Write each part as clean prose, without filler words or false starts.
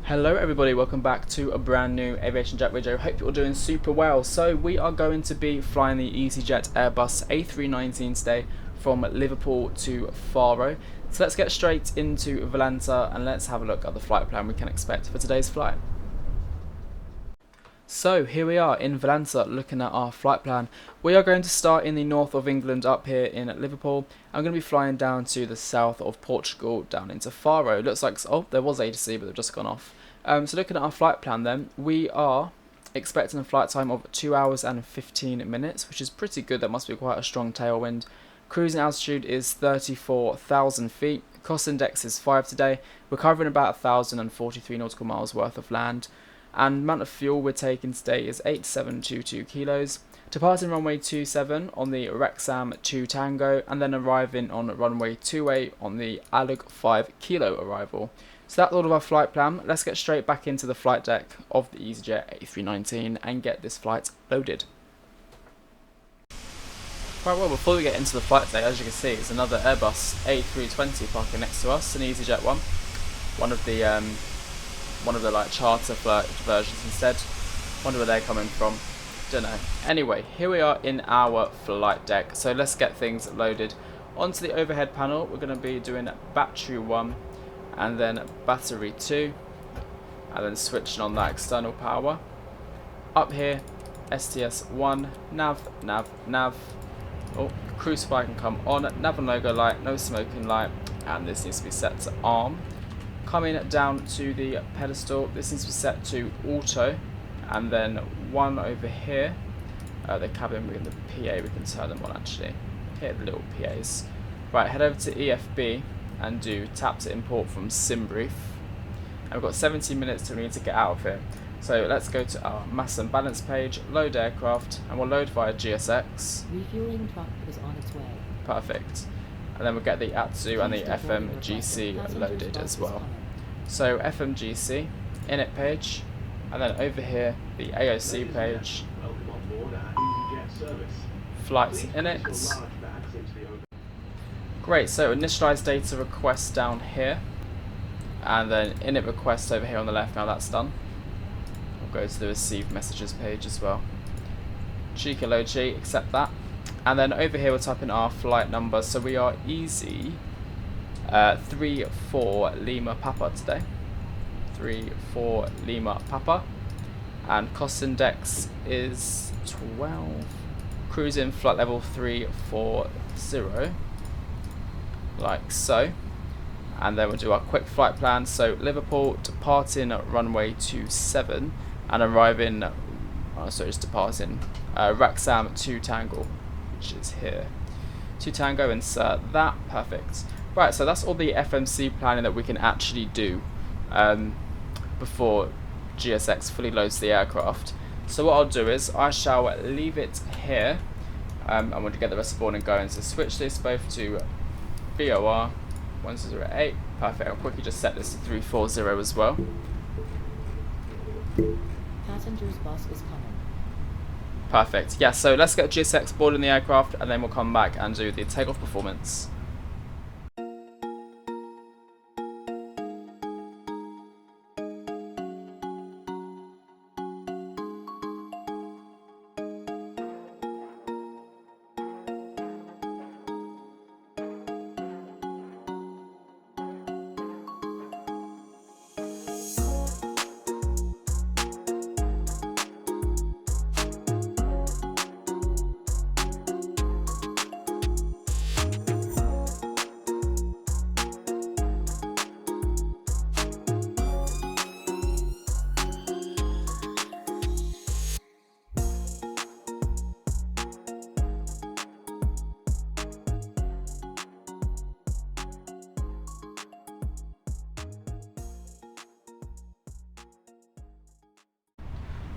Hello everybody, welcome back to a brand new AviationJack video. Hope you're doing super well. So we are going to be flying the easyJet Airbus A319 today from Liverpool to Faro. So let's get straight into Valenta and let's have a look at the flight plan we can expect for today's flight. So here we are in Valenta looking at our flight plan. We are going to start in the north of England up here in Liverpool. I'm going to be flying down to the south of Portugal down into Faro. Looks like, oh, there was ATC but they've just gone off. So looking at our flight plan then, we are expecting a flight time of 2 hours and 15 minutes, which is pretty good. That must be quite a strong tailwind. Cruising altitude is 34,000 feet. Cost index is 5 today. We're covering about 1,043 nautical miles worth of land. And amount of fuel we're taking today is 8722 kilos. Departing runway 27 on the Wrexham 2 Tango, and then arriving on runway 28 on the Alug 5 Kilo arrival. So that's all of our flight plan. Let's get straight back into the flight deck of the easyJet A319 and get this flight loaded. Right, well, before we get into the flight deck, as you can see, it's another Airbus A320 parking next to us, an easyJet one. One of the like charter versions instead. Wonder where they're coming from. Don't know. Anyway, here we are in our flight deck. So let's get things loaded. Onto the overhead panel, we're going to be doing battery 1 and then battery 2, and then switching on that external power. Up here, STS 1, nav. Oh, cruise spy can come on. Nav and logo light, no smoking light, and this needs to be set to arm. Coming down to the pedestal, this needs to be set to auto, and then one over here, the cabin and the PA, we can turn them on actually. Here are the little PAs. Right, head over to EFB and do tap to import from SimBrief. And we've got 17 minutes till we need to get out of here. So let's go to our mass and balance page, load aircraft, and we'll load via GSX. Refueling truck is on its way. Perfect. And then we'll get the ATSU and the FMGC loaded as well. So FMGC, init page, and then over here the AOC page, flights init. Great, so initialize data request down here, and then init request over here on the left. Now that's done. We'll go to the receive messages page as well. Cheeky load sheet, accept that. And then over here we'll type in our flight number. So we are easy 34 Lima Papa today. 34 Lima Papa. And cost index is 12. Cruising flight level 340. Like so. And then we'll do our quick flight plan. So Liverpool departing at runway 27 and arriving, it's departing Wrexham 2 Tango, which is here. 2 Tango, insert that, perfect. Right, so that's all the FMC planning that we can actually do before GSX fully loads the aircraft. So what I'll do is I shall leave it here. I'm going to get the rest of the boarding going. So switch this both to VOR 1008. Perfect. I'll quickly just set this to 340 as well. Passengers bus is coming. Perfect. Yeah, so let's get GSX boarding the aircraft and then we'll come back and do the takeoff performance.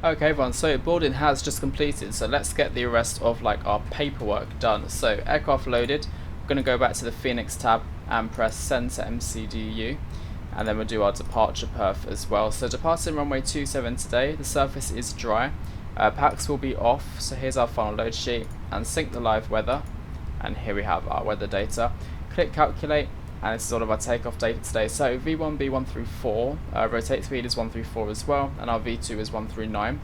Okay everyone, so boarding has just completed, so let's get the rest of our paperwork done. So aircraft loaded, we're going to go back to the Fenix tab and press send to MCDU, and then we'll do our departure perf as well. So departing runway 27 today, the surface is dry, packs will be off, so here's our final load sheet, and sync the live weather, and here we have our weather data. Click calculate, and this is all of our takeoff data today. So V1B1 through 4, rotate speed is 1 through 4 as well, and our V2 is 1 through 9.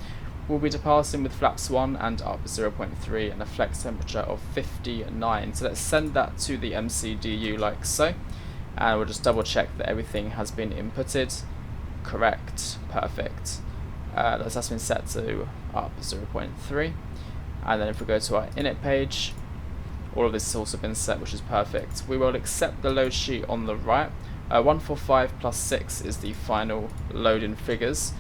We'll be departing with flaps 1 and up 0.3 and a flex temperature of 59. So let's send that to the MCDU like so, and we'll just double check that everything has been inputted. Correct, perfect. That's been set to up 0.3, and then if we go to our init page, all of this has also been set, which is perfect. We will accept the load sheet on the right. 145 plus 6 is the final load-in figures.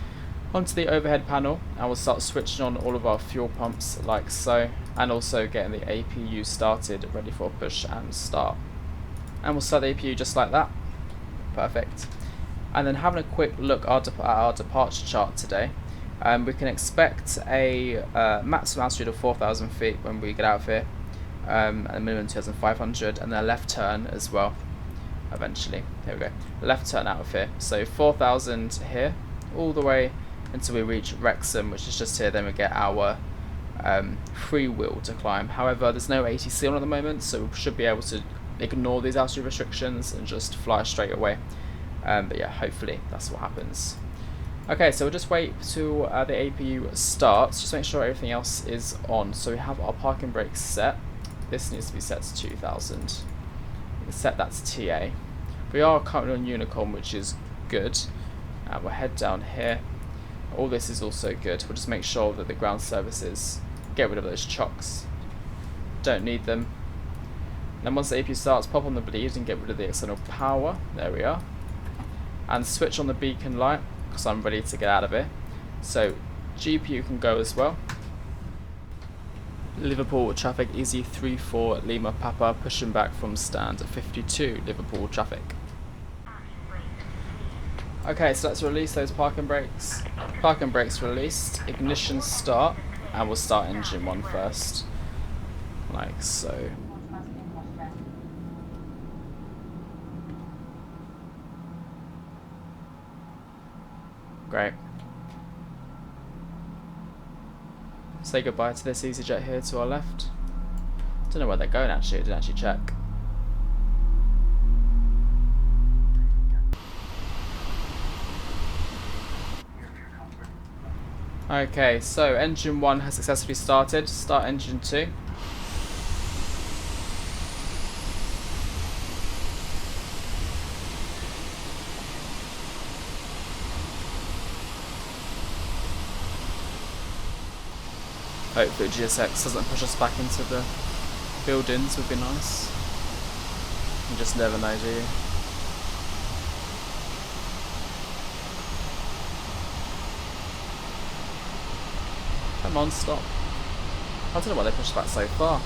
Onto the overhead panel, and we'll start switching on all of our fuel pumps like so, and also getting the APU started, ready for push and start. And we'll start the APU just like that. Perfect. And then having a quick look at our departure chart today, we can expect a maximum altitude of 4,000 feet when we get out of here. And a minimum 2,500, and then a left turn as well eventually. Here we go, left turn out of here, so 4,000 here all the way until we reach Wrexham, which is just here. Then we get our free wheel to climb. However, there's no ATC on at the moment, so we should be able to ignore these altitude restrictions and just fly straight away. But yeah, hopefully that's what happens. Okay, so we'll just wait till the APU starts, just make sure everything else is on. So we have our parking brakes set. This needs to be set to 2000. We can set that to TA. We are currently on Unicorn, which is good. We'll head down here. All this is also good. We'll just make sure that the ground services get rid of those chocks. Don't need them. Then once the APU starts, pop on the bleed and get rid of the external power. There we are. And switch on the beacon light, because I'm ready to get out of here. So GPU can go as well. Liverpool traffic easy 34 Lima Papa, pushing back from stand at 52 Liverpool traffic. Okay, so let's release those parking brakes. Parking brakes released, ignition start, and we'll start engine 1 first, like so. Great. Say goodbye to this easyJet here to our left. Don't know where they're going actually, I didn't actually check. Okay, so engine 1 has successfully started. Start engine 2. Hopefully GSX doesn't push us back into the buildings, would be nice. You just never know, do you? Come on, stop. I don't know why they pushed back so far.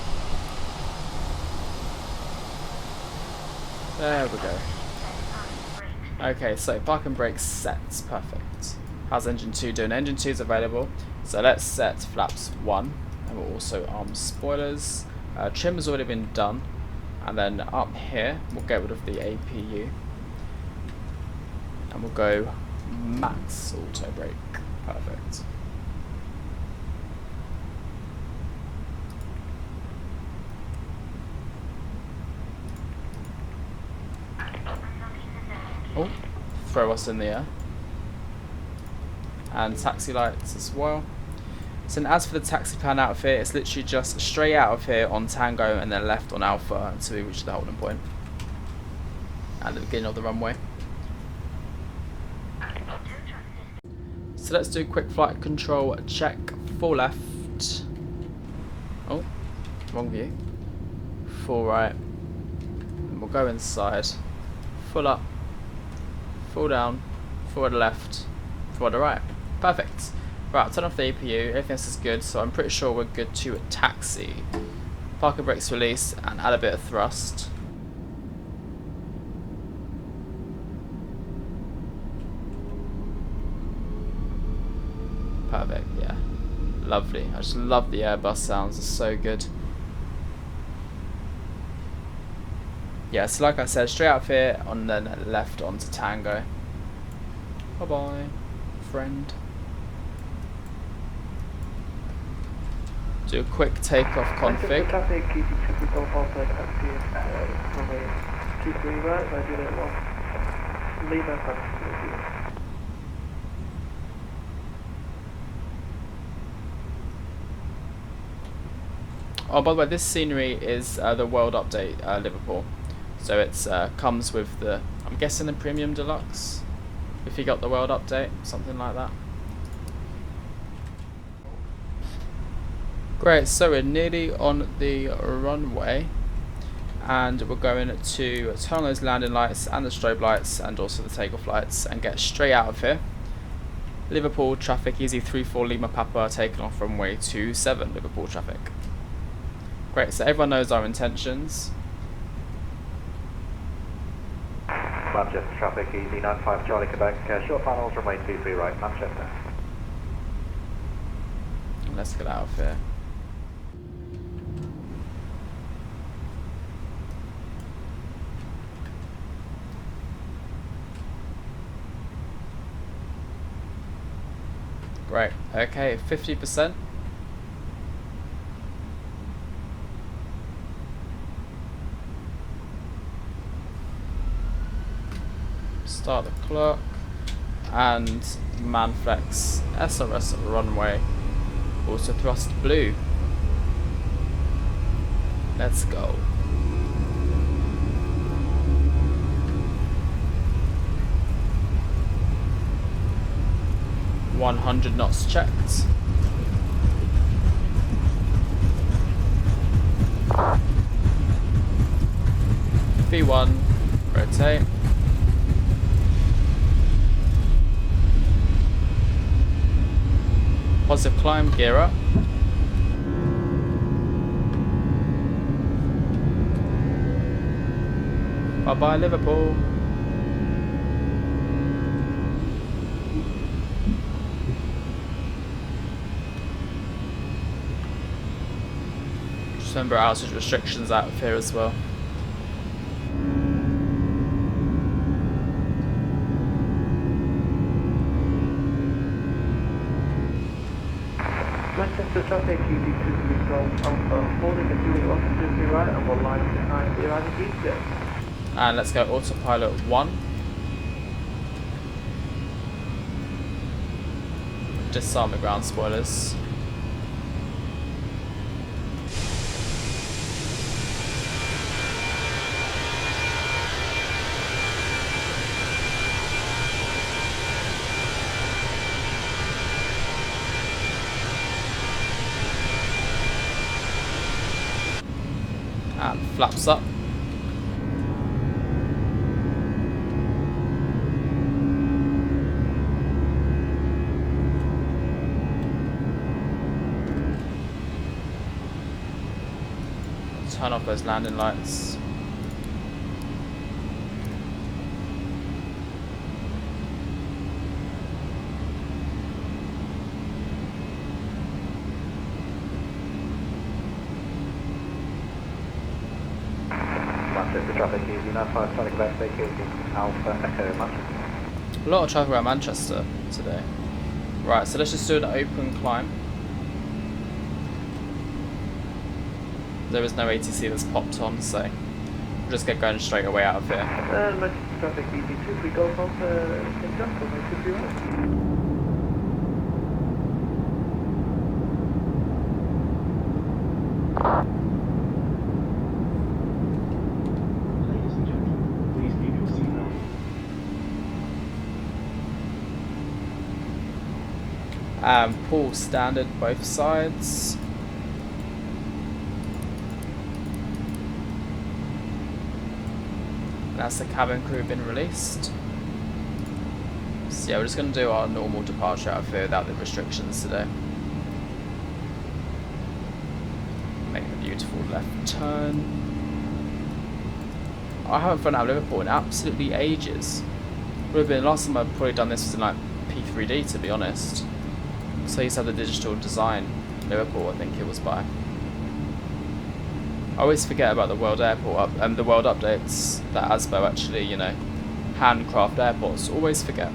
There we go. Okay, so parking brakes set. Perfect. How's engine 2 doing? Engine 2 is available. So let's set flaps 1, and we'll also arm spoilers. Trim has already been done, and then up here we'll get rid of the APU, and we'll go max auto brake. Perfect. Oh, throw us in the air. And taxi lights as well. So as for the taxi plan out of here, it's literally just straight out of here on Tango and then left on Alpha until we reach the holding point and the beginning of the runway. So let's do quick flight control check. Full left. Oh, wrong view. Full right. And we'll go inside. Full up. Full down. Forward left. Forward right. Perfect. Right, turn off the APU, everything else is good, so I'm pretty sure we're good to taxi. Parking brakes release and add a bit of thrust. Perfect, yeah. Lovely. I just love the Airbus sounds, it's so good. Yeah, so like I said, straight out of here and then left onto Tango. Bye bye, friend. Do a quick takeoff config. 23 right, I did it 1. Lima, Papa. Oh, by the way, this scenery is the World Update Liverpool. So it's comes with the, I'm guessing the Premium Deluxe, if you got the World Update, something like that. Great, so we're nearly on the runway, and we're going to turn on those landing lights and the strobe lights and also the takeoff lights and get straight out of here. Liverpool traffic, easy 34 Lima Papa, taking off runway 27, Liverpool traffic. Great, so everyone knows our intentions. Manchester traffic, easy 95 Charlie Quebec, short panels, runway 23 right, Manchester. Let's get out of here. Great, okay, 50%. Start the clock, and Manflex SRS runway, also thrust blue. Let's go. .100 knots checked. V1, rotate. Positive climb, gear up. Bye bye Liverpool. Just remember altitude restrictions out of here as well. Manchester traffic, easy 23 Golf Alpha, holding at Julie 123 right, and we'll line behind the arriving EasyJet. And let's go autopilot 1. Disarm the ground spoilers. And flaps up. Turn off those landing lights. Manchester traffic, easy 95 Charlie Quebec, vacating Alpha Echo Manchester. A lot of traffic around Manchester today. Right, so let's just do an open climb. There is no ATC that's popped on, so we'll just get going straight away out of here. Manchester traffic, easy 23 Golf Alpha, St. John, runway 23 right. Pull standard both sides. That's the cabin crew been released. So yeah, we're just going to do our normal departure out of here without the restrictions today. Make a beautiful left turn. I haven't flown out of Liverpool in absolutely ages. Would have been last time I've probably done this was in like P3D, to be honest. So I used to have the digital design Liverpool, I think it was by. I always forget about the World Airport and the World updates that ASBO actually, you know, handcraft airports. Always forget.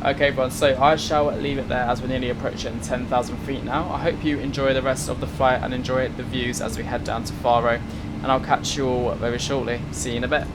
Okay everyone, so I shall leave it there as we're nearly approaching 10,000 feet now. I hope you enjoy the rest of the flight and enjoy the views as we head down to Faro, and I'll catch you all very shortly. See you in a bit.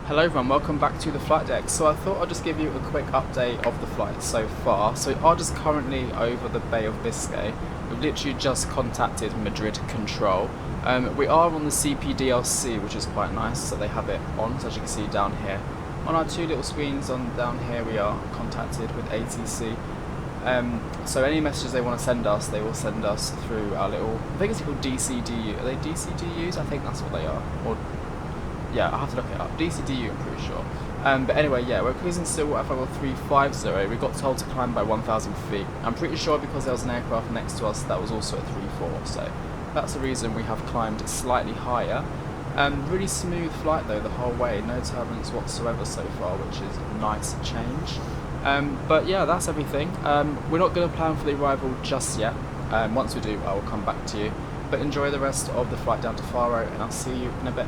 Hello everyone, welcome back to the flight deck. So I thought I'd just give you a quick update of the flight so far. So we are just currently over the Bay of Biscay. We've literally just contacted Madrid Control. We are on the CPDLC, which is quite nice, so they have it on, so as you can see down here. On our two little screens on down here we are contacted with ATC. So any messages they want to send us, they will send us through our little, I think it's called DCDU. Are they DCDUs? I think that's what they are. Or yeah, I'll have to look it up. DCDU, I'm pretty sure. But anyway, yeah, we're cruising still at level 350. We got told to climb by 1,000 feet. I'm pretty sure because there was an aircraft next to us that was also at 3.4, so that's the reason we have climbed slightly higher. Really smooth flight though the whole way, no turbulence whatsoever so far, which is a nice change. But yeah, that's everything. We're not going to plan for the arrival just yet. Once we do, I will come back to you. But enjoy the rest of the flight down to Faro, and I'll see you in a bit.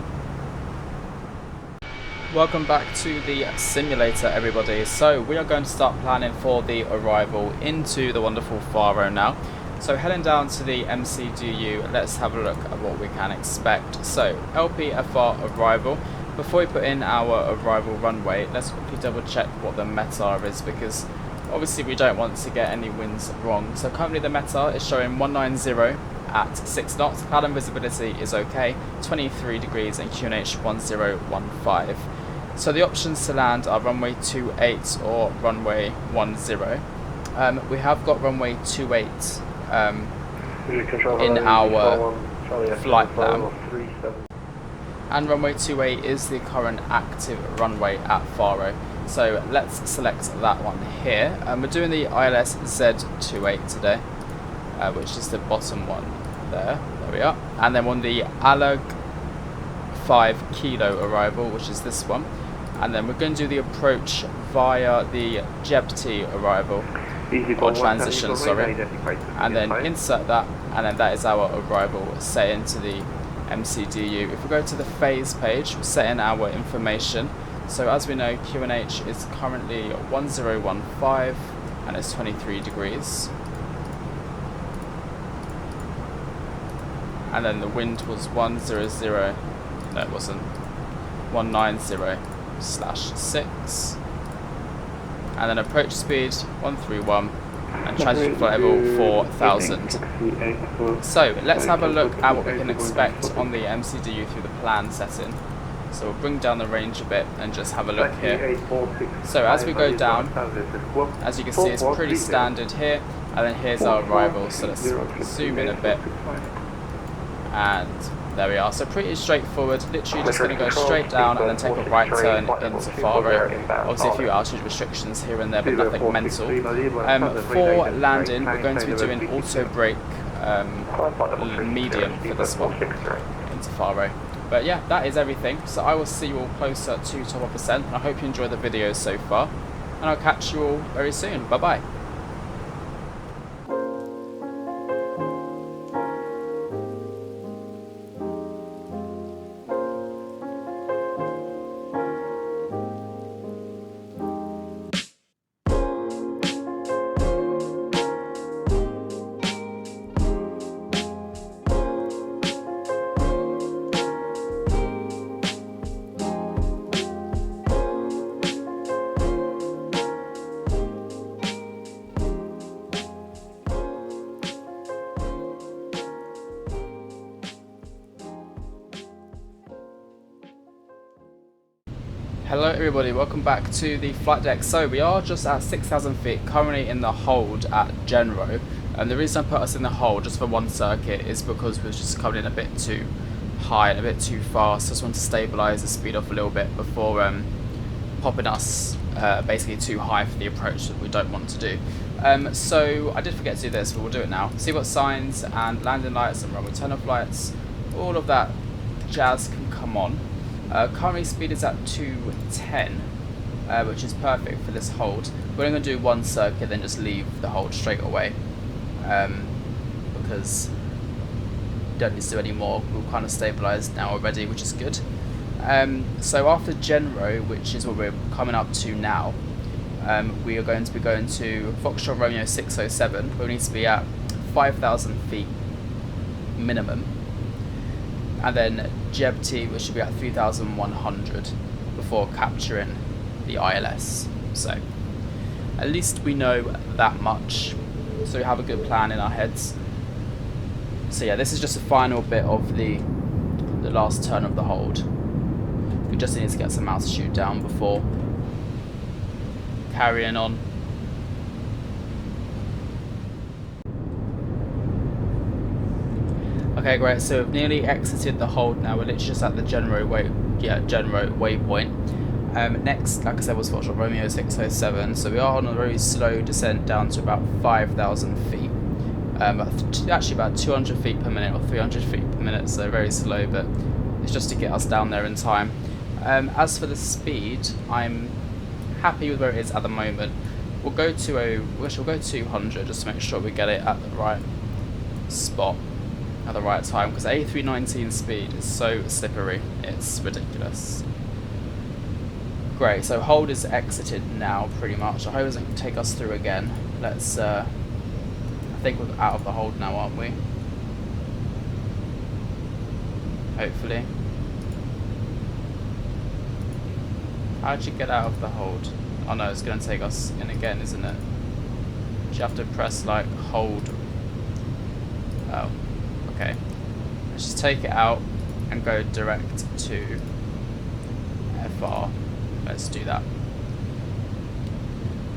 Welcome back to the simulator everybody. So we are going to start planning for the arrival into the wonderful Faro now. So heading down to the MCDU, let's have a look at what we can expect. So LPFR arrival. Before we put in our arrival runway, let's quickly double check what the METAR is, because obviously we don't want to get any winds wrong. So currently the METAR is showing 190 at 6 knots, cloud and visibility is okay, 23 degrees and QNH 1015. So the options to land are runway 28 or runway 10. We have got runway 28 in our flight plan, and runway 28 is the current active runway at Faro. So let's select that one here. We're doing the ILS Z28 today, which is the bottom one there. There we are. And then on the ALUG 5 kilo arrival, which is this one. And then we're going to do the approach via the JEBT arrival, or transition, sorry. And then insert that, and then that is our arrival set into the MCDU. If we go to the phase page, we'll set in our information. So as we know, QNH is currently 1015 and it's 23 degrees. And then the wind was 100, no it wasn't, 190/6. And then approach speed 131 and transition flight level 4000. So let's have a look at what we can expect on the MCDU through the plan setting. So we'll bring down the range a bit and just have a look here. So as we go down, as you can see, it's pretty standard here, and then here's our arrival. So let's zoom in a bit, and there we are. So pretty straightforward, literally just going to go straight down and then take a right turn into Faro. Obviously a few altitude restrictions here and there, but nothing mental. For landing, we're going to be doing auto brake medium for this one into Faro. But yeah, that is everything. So I will see you all closer to top of percent. I hope you enjoyed the video so far, and I'll catch you all very soon. Bye bye. Hello everybody, welcome back to the flight deck. So we are just at 6,000 feet, currently in the hold at Genro. And the reason I put us in the hold just for one circuit is because we were just coming in a bit too high and a bit too fast. Just want to stabilise the speed off a little bit before popping us basically too high for the approach that we don't want to do. So I did forget to do this, but we'll do it now. See what signs and landing lights and runway turn-off lights, all of that jazz can come on. Currently speed is at 210, which is perfect for this hold. We're only going to do one circuit, then just leave the hold straight away, because we don't need to do any more. We're kind of stabilised now already, which is good. So after Genro, which is what we're coming up to now, we are going to be going to Foxtrot Romeo 607. We need to be at 5,000 feet minimum. And then GB, which should be at 3,100 before capturing the ILS. So at least we know that much, so we have a good plan in our heads. So yeah, this is just the final bit of the last turn of the hold. We just need to get some altitude down before carrying on. Okay, great. So we've nearly exited the hold now. We're literally just at the Genro waypoint. Next, like I said, was Foxtrot Romeo 607. So we are on a very slow descent down to about 5,000 feet. Actually about 200 feet per minute or 300 feet per minute. So very slow, but it's just to get us down there in time. As for the speed, I'm happy with where it is at the moment. We'll go to we'll go 200 just to make sure we get it at the right spot at the right time, because A319 speed is so slippery, it's ridiculous. Great, so hold is exited now pretty much. I hope it doesn't take us through again. Let's I think we're out of the hold now, aren't we? Hopefully. How'd you get out of the hold? Oh no, it's going to take us in again, isn't it? You have to press like hold. Oh, okay. Let's just take it out and go direct to FR. Let's do that.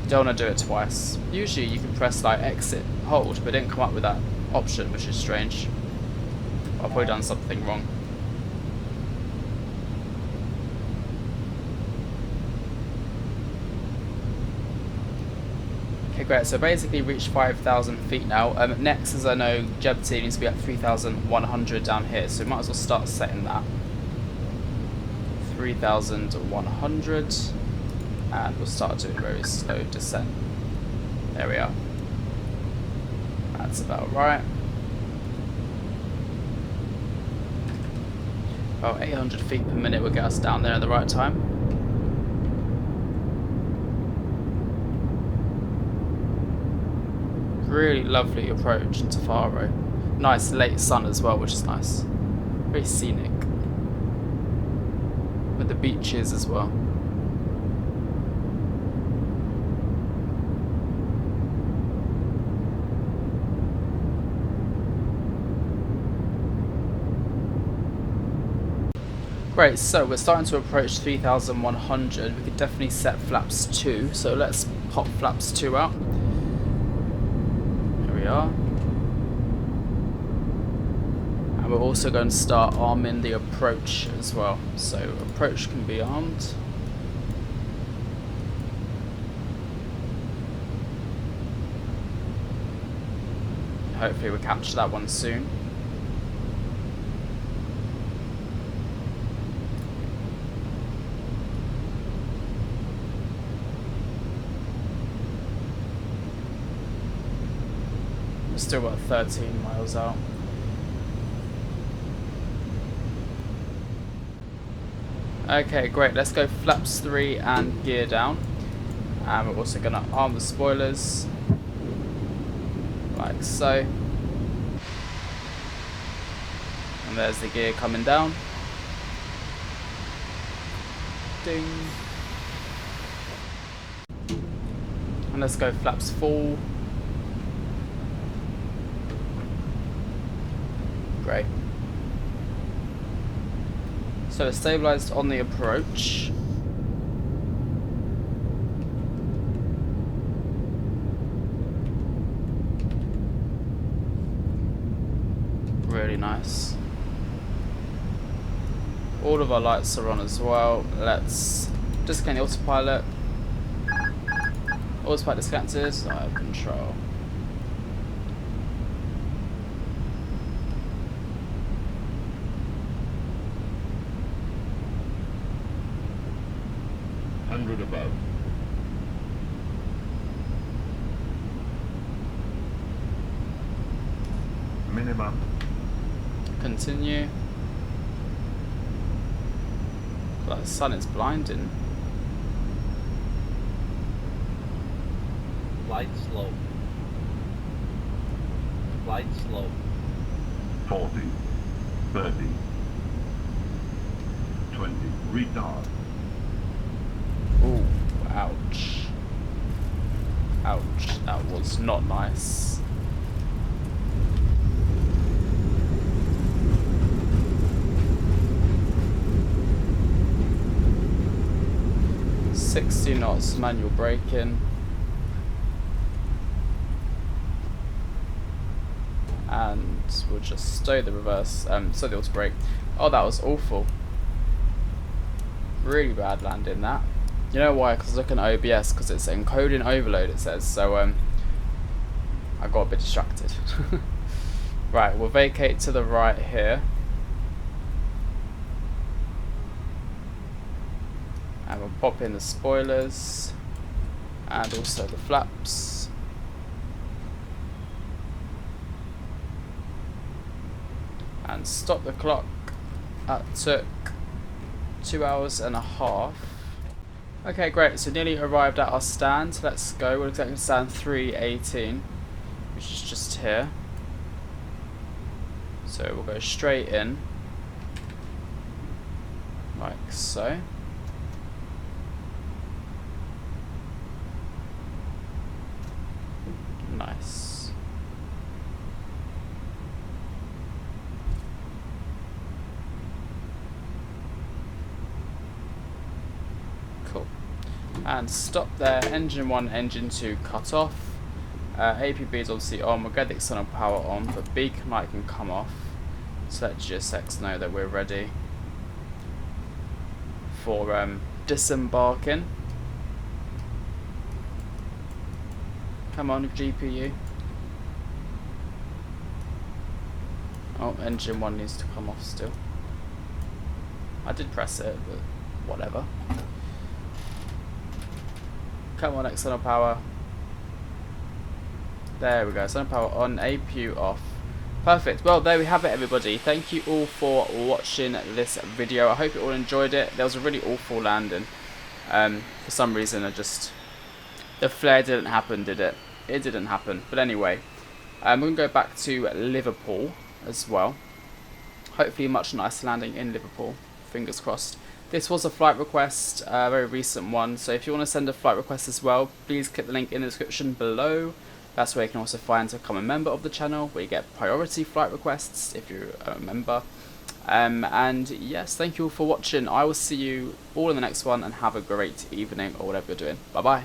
You don't want to do it twice. Usually you can press like exit hold, but it didn't come up with that option, which is strange. I've probably done something wrong. Okay, great. So basically reached 5,000 feet now. Next, as I know, GB needs to be at 3,100 down here, so we might as well start setting that. 3,100, and we'll start doing very slow descent. There we are. That's about right. About 800 feet per minute will get us down there at the right time. Really lovely approach into Faro. Nice late sun as well, which is nice. Very scenic. With the beaches as well. Great, so we're starting to approach 3,100. We could definitely set flaps 2, so let's pop flaps 2 out. We are. And we're also going to start arming the approach as well. So approach can be armed. Hopefully we'll capture that one soon. Still about 13 miles out. Okay, great. Let's go flaps 3 and gear down. And we're also going to arm the spoilers, like so. And there's the gear coming down. Ding. And let's go flaps full. Great. So it's stabilised on the approach. really nice. All of our lights are on as well. Let's disconnect the autopilot. Autopilot disconnected. I have control. Above. Minimum. Continue. The sun is blinding. Flight slow. Flight slow. 40. 30. 20. Retard. Ooh, ouch. Ouch, that was not nice. $60 knots manual braking. And we'll just stow the reverse, stow the auto brake. Oh, that was awful. Really bad landing that. You know why? Because looking at OBS, because it's encoding overload, it says. So I got a bit distracted. Right, we'll vacate to the right here. And we'll pop in the spoilers and also the flaps. And stop the clock. That took 2 hours and a half. Okay, great. So nearly arrived at our stand. Let's go. We're exactly stand 318, which is just here. So we'll go straight in, like so. Nice. Cool. And stop there. Engine 1, engine 2 cut off. APB is obviously on. We'll get the external power on, but beacon light can come off. So let GSX know that we're ready for disembarking. Come on, GPU. Oh, engine 1 needs to come off still. I did press it, but whatever. Come on, external power. There we go, external power on, APU off. Perfect. Well, there we have it, everybody. Thank you all for watching this video. I hope you all enjoyed it. There was a really awful landing. For some reason, the flare didn't happen, did it? It didn't happen. But anyway, we're going to go back to Liverpool as well. Hopefully much nicer landing in Liverpool. Fingers crossed. This was a flight request, a very recent one. So if you want to send a flight request as well, please click the link in the description below. That's where you can also find to become a member of the channel, where you get priority flight requests if you're a member. And yes, thank you all for watching. I will see you all in the next one, and have a great evening or whatever you're doing. Bye bye.